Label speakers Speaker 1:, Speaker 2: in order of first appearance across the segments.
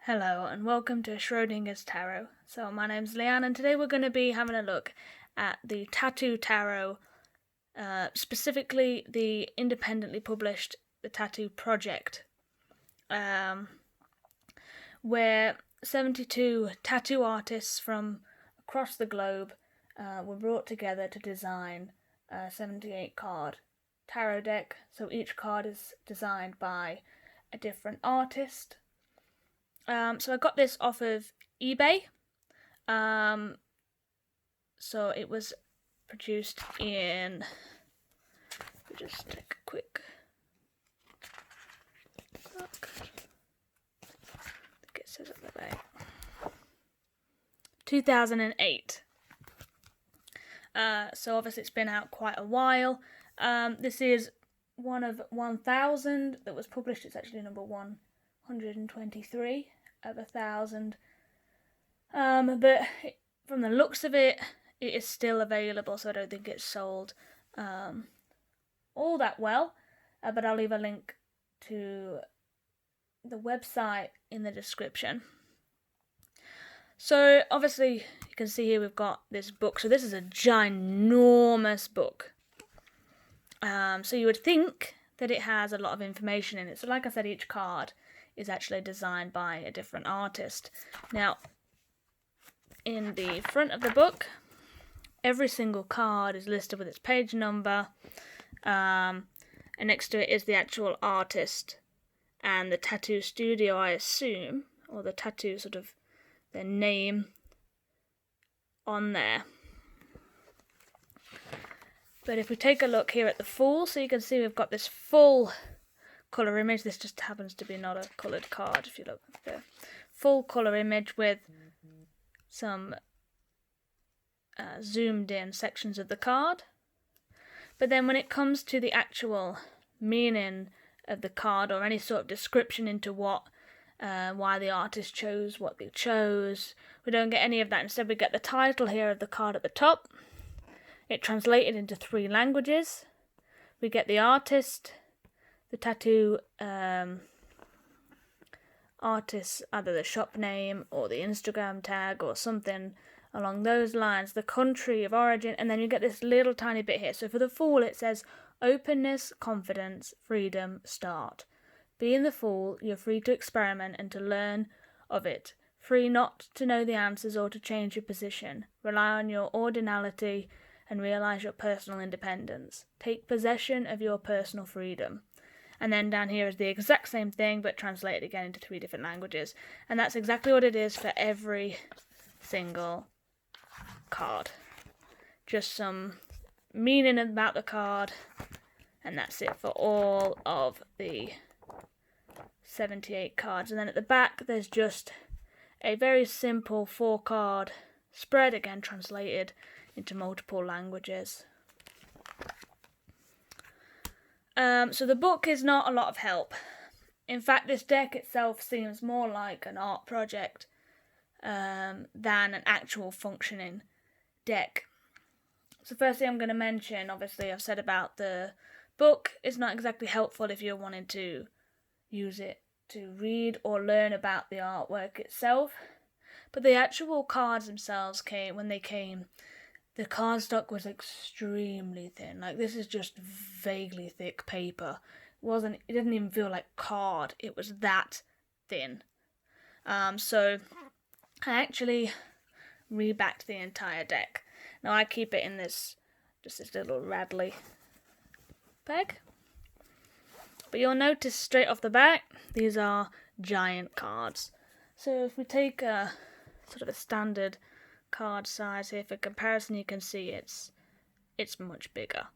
Speaker 1: Hello and welcome to Schrodinger's Tarot. So my name's Leanne and today we're going to be having a look at the Tattoo Tarot, specifically the independently published The Tattoo Project, where 72 tattoo artists from across the globe were brought together to design a 78 card tarot deck. So each card is designed by a different artist. So I got this off of eBay. So it was produced in. Just take a quick look. I think it says at the back. 2008. So obviously it's been out quite a while. This is one of 1,000 that was published. It's actually number 123 of 1,000. But from the looks of it, it is still available, so I don't think it's sold all that well. But I'll leave a link to the website in the description. So obviously you can see here we've got this book. So this is a ginormous book. So you would think that it has a lot of information in it. So like I said, each card is actually designed by a different artist. Now, in the front of the book, every single card is listed with its page number, and next to it is the actual artist and the tattoo studio, I assume, or the tattoo sort of their name on there. But if we take a look here at the Fool, so you can see we've got this full colour image. This just happens to be not a coloured card. If you look at the full colour image with some zoomed in sections of the card. But then when it comes to the actual meaning of the card or any sort of description into why the artist chose what they chose, we don't get any of that. Instead we get the title here of the card at the top. It translated into 3 languages. We get the artist, the tattoo artist, either the shop name or the Instagram tag or something along those lines, the country of origin, and then you get this little tiny bit here. So for the Fool it says openness, confidence, freedom, start. Being the Fool, you're free to experiment and to learn of it. Free not to know the answers or to change your position. Rely on your ordinality and realise your personal independence. Take possession of your personal freedom. And then down here is the exact same thing, but translated again into 3 different languages. And that's exactly what it is for every single card. Just some meaning about the card, and that's it for all of the 78 cards. And then at the back, there's just a very simple 4-card spread, again translated into multiple languages. So the book is not a lot of help. In fact, this deck itself seems more like an art project than an actual functioning deck. So firstly, I'm going to mention, obviously I've said about the book, it's not exactly helpful if you're wanting to use it to read or learn about the artwork itself. But the actual cards themselves when they came, the cardstock was extremely thin. Like, this is just vaguely thick paper. It didn't even feel like card. It was that thin. So I actually rebacked the entire deck. Now I keep it in this little Radley bag. But you'll notice straight off the bat, these are giant cards. So if we take a sort of a standard card size here for comparison, you can see it's much bigger.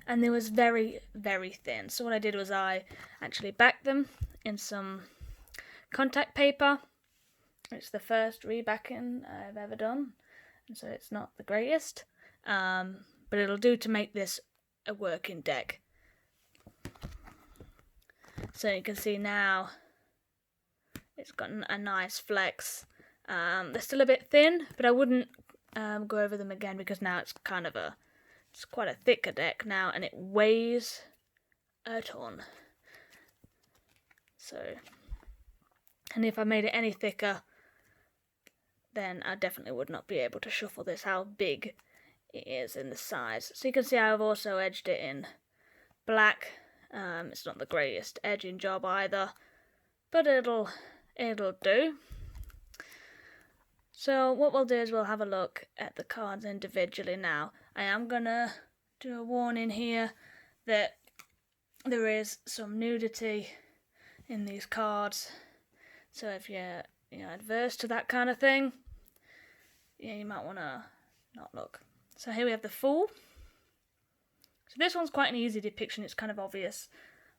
Speaker 1: And they was very, very thin. So what I did was I actually backed them in some contact paper. It's the first rebacking I've ever done, and so it's not the greatest, but it'll do to make this a working deck. So you can see now it's got a nice flex. They're still a bit thin, but I wouldn't go over them again because now it's quite a thicker deck now, and it weighs a ton. So And if I made it any thicker, then I definitely would not be able to shuffle this, how big it is in the size. So you can see I've also edged it in black. It's not the greatest edging job either, but it'll do. So what we'll do is we'll have a look at the cards individually now. I am gonna do a warning here that there is some nudity in these cards. So if you're adverse to that kind of thing, you might want to not look. So here we have the Fool. So this one's quite an easy depiction. It's kind of obvious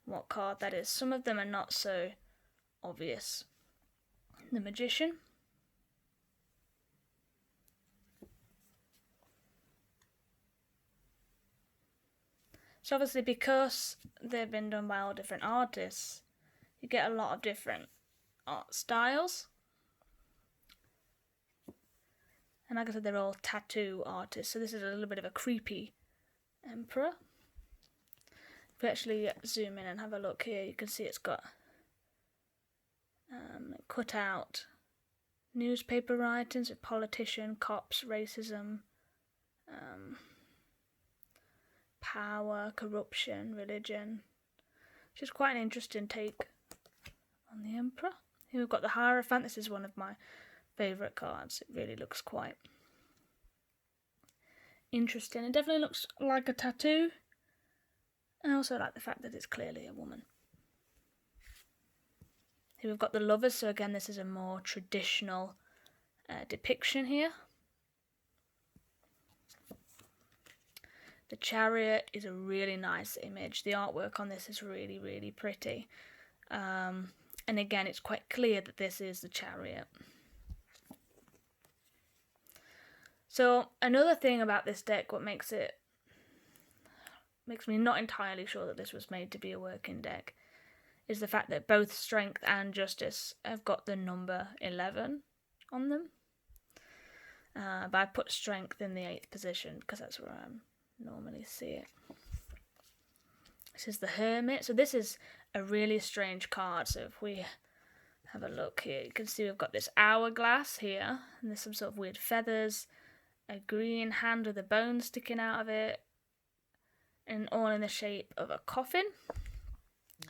Speaker 1: what card that is. Some of them are not so obvious. The Magician. So obviously, because they've been done by all different artists, you get a lot of different art styles. And like I said, they're all tattoo artists, so this is a little bit of a creepy emperor. If we actually zoom in and have a look here, you can see it's got cut out newspaper writings of politician, cops, racism, power, corruption, religion, which is quite an interesting take on the emperor. Here we've got the Hierophant. This is one of my favourite cards. It really looks quite interesting. It definitely looks like a tattoo. I also like the fact that it's clearly a woman. Here we've got the Lovers. So again, this is a more traditional depiction here. The Chariot is a really nice image. The artwork on this is really, really pretty. And again, it's quite clear that this is the Chariot. So another thing about this deck, what makes me not entirely sure that this was made to be a working deck, is the fact that both Strength and Justice have got the number 11 on them. But I put Strength in the 8th position because that's where I normally see it. This is the Hermit. So this is a really strange card. So if we have a look here, you can see we've got this hourglass here, and there's some sort of weird feathers, a green hand with a bone sticking out of it, and all in the shape of a coffin.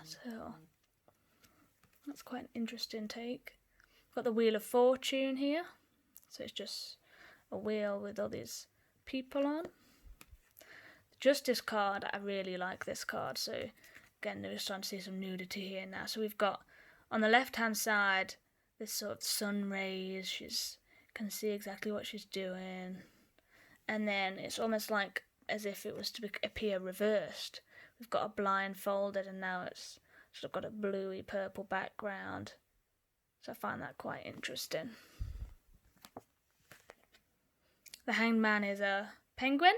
Speaker 1: So that's quite an interesting take. We've got the Wheel of Fortune here. So it's just a wheel with all these people on. The Justice card, I really like this card. So again, we're starting to see some nudity here now. So we've got on the left hand side this sort of sun rays. Can see exactly what she's doing, and then it's almost like as if it was to appear reversed. We've got a blindfolded, and now it's sort of got a bluey purple background. So I find that quite interesting. The Hanged Man is a penguin.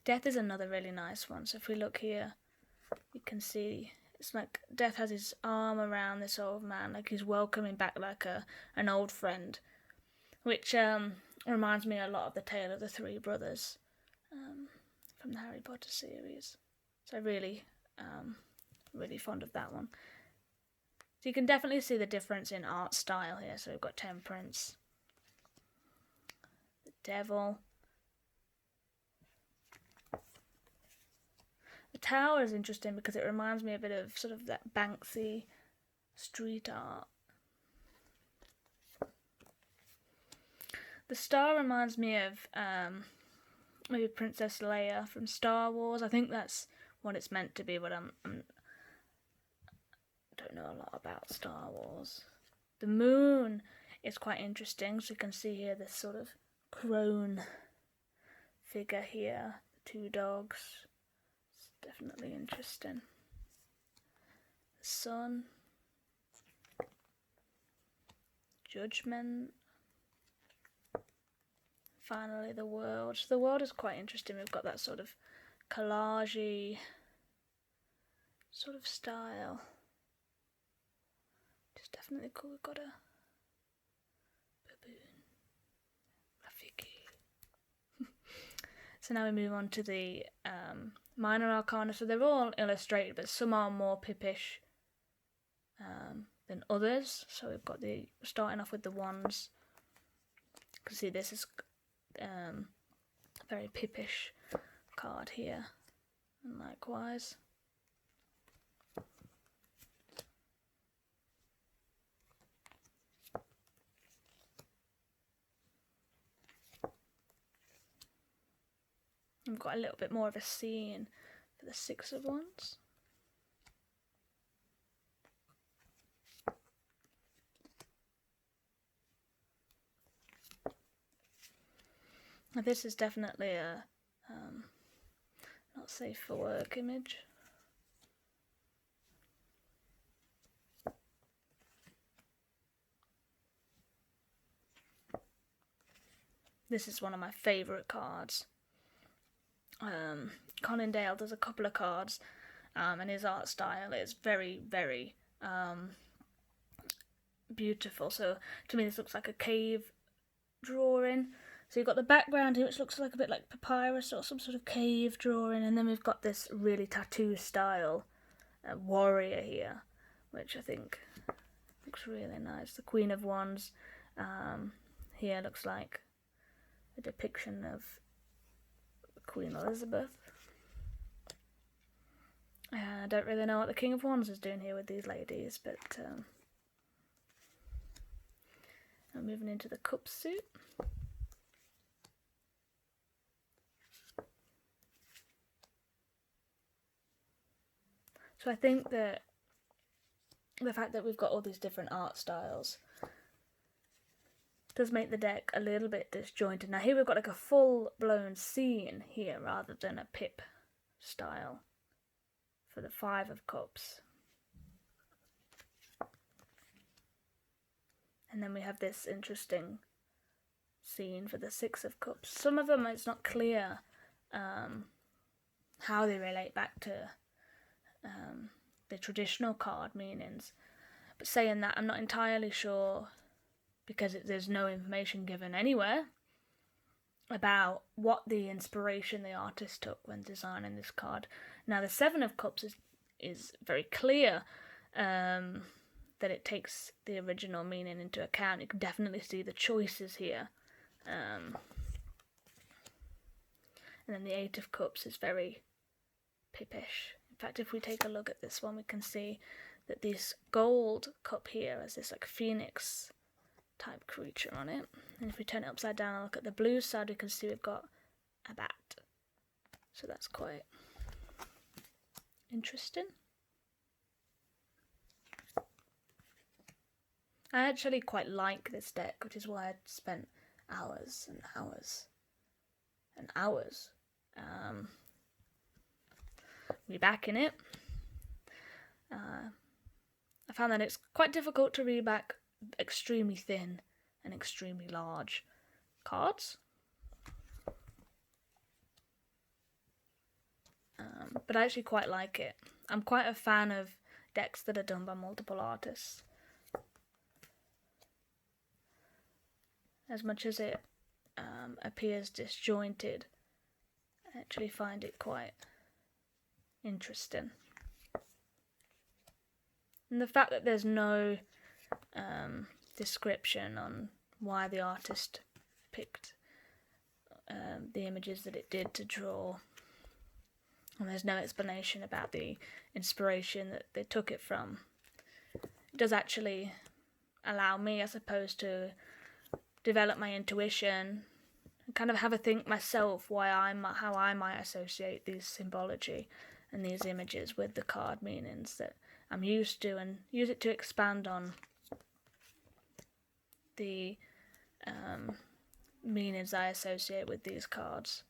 Speaker 1: Death is another really nice one. So if we look here, you can see it's like Death has his arm around this old man, like he's welcoming back like an old friend, which reminds me a lot of the Tale of the Three Brothers from the Harry Potter series. So really fond of that one. So you can definitely see the difference in art style here. So we've got Temperance, the Devil. The Tower is interesting because it reminds me a bit of sort of that Banksy street art. The Star reminds me of maybe Princess Leia from Star Wars. I think that's what it's meant to be, but I don't know a lot about Star Wars. The Moon is quite interesting. So you can see here this sort of crone figure here, the two dogs. Definitely interesting. The Sun, Judgment, finally the World. So the World is quite interesting. We've got that sort of collage-y sort of style. It's definitely cool. We've got a baboon, Rafiki. So now we move on to the minor arcana, so they're all illustrated, but some are more pippish than others. So we've got starting off with the wands. You can see this is a very pippish card here, and likewise. We've got a little bit more of a scene for the Six of Wands. Now this is definitely a not safe for work image. This is one of my favourite cards. Colin Dale does a couple of cards, and his art style is very, very beautiful. So to me this looks like a cave drawing. So you've got the background here, which looks like a bit like papyrus or some sort of cave drawing, and then we've got this really tattoo style warrior here, which I think looks really nice. The Queen of Wands here looks like a depiction of Queen Elizabeth. I don't really know what the King of Wands is doing here with these ladies, but I'm moving into the cup suit. So I think that the fact that we've got all these different art styles does make the deck a little bit disjointed. Now here we've got like a full-blown scene here rather than a pip style for the Five of Cups. And then we have this interesting scene for the Six of Cups. Some of them it's not clear how they relate back to the traditional card meanings. But saying that, I'm not entirely sure, because there's no information given anywhere about what the inspiration the artist took when designing this card. Now the Seven of Cups is very clear that it takes the original meaning into account. You can definitely see the choices here. And then the Eight of Cups is very pippish. In fact, if we take a look at this one, we can see that this gold cup here has this like phoenix type creature on it. And if we turn it upside down and look at the blue side, we can see we've got a bat. So that's quite interesting. I actually quite like this deck, which is why I spent hours and hours and hours rebacking it. I found that it's quite difficult to reback extremely thin and extremely large cards. But I actually quite like it. I'm quite a fan of decks that are done by multiple artists. As much as it appears disjointed, I actually find it quite interesting. And the fact that there's no description on why the artist picked the images that it did to draw, and there's no explanation about the inspiration that they took it from, it does actually allow me, I suppose, to develop my intuition and kind of have a think myself how I might associate these symbology and these images with the card meanings that I'm used to, and use it to expand on the meanings I associate with these cards.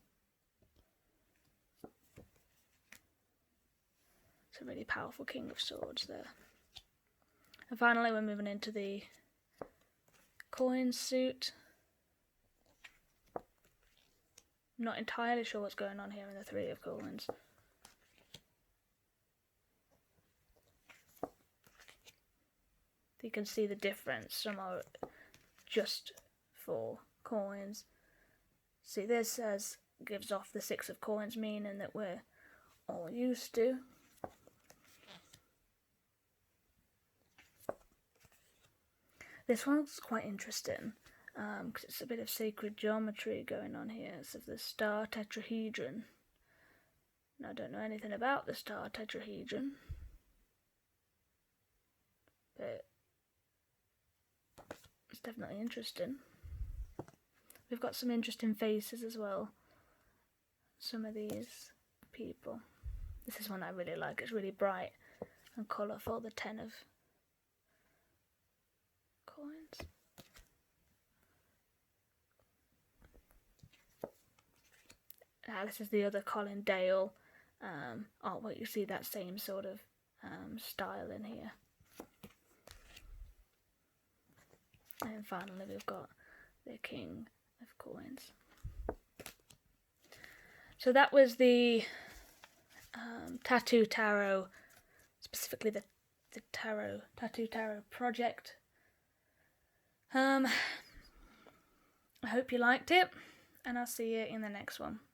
Speaker 1: It's a really powerful King of Swords there. And finally we're moving into the coin suit. I'm not entirely sure what's going on here in the Three of Coins. You can see the difference. Some are just 4 coins. See, this gives off the Six of Coins, meaning that we're or used to. This one's quite interesting because it's a bit of sacred geometry going on here. It's of the star tetrahedron. Now, I don't know anything about the star tetrahedron, but it's definitely interesting. We've got some interesting faces as well. Some of these people. This is one I really like. It's really bright and colourful. The 10 of coins. This is the other Colin Dale artwork. You see that same sort of style in here. And finally we've got the King of Coins. So that was the Tattoo Tarot, specifically the Tattoo Tarot project. I hope you liked it, and I'll see you in the next one.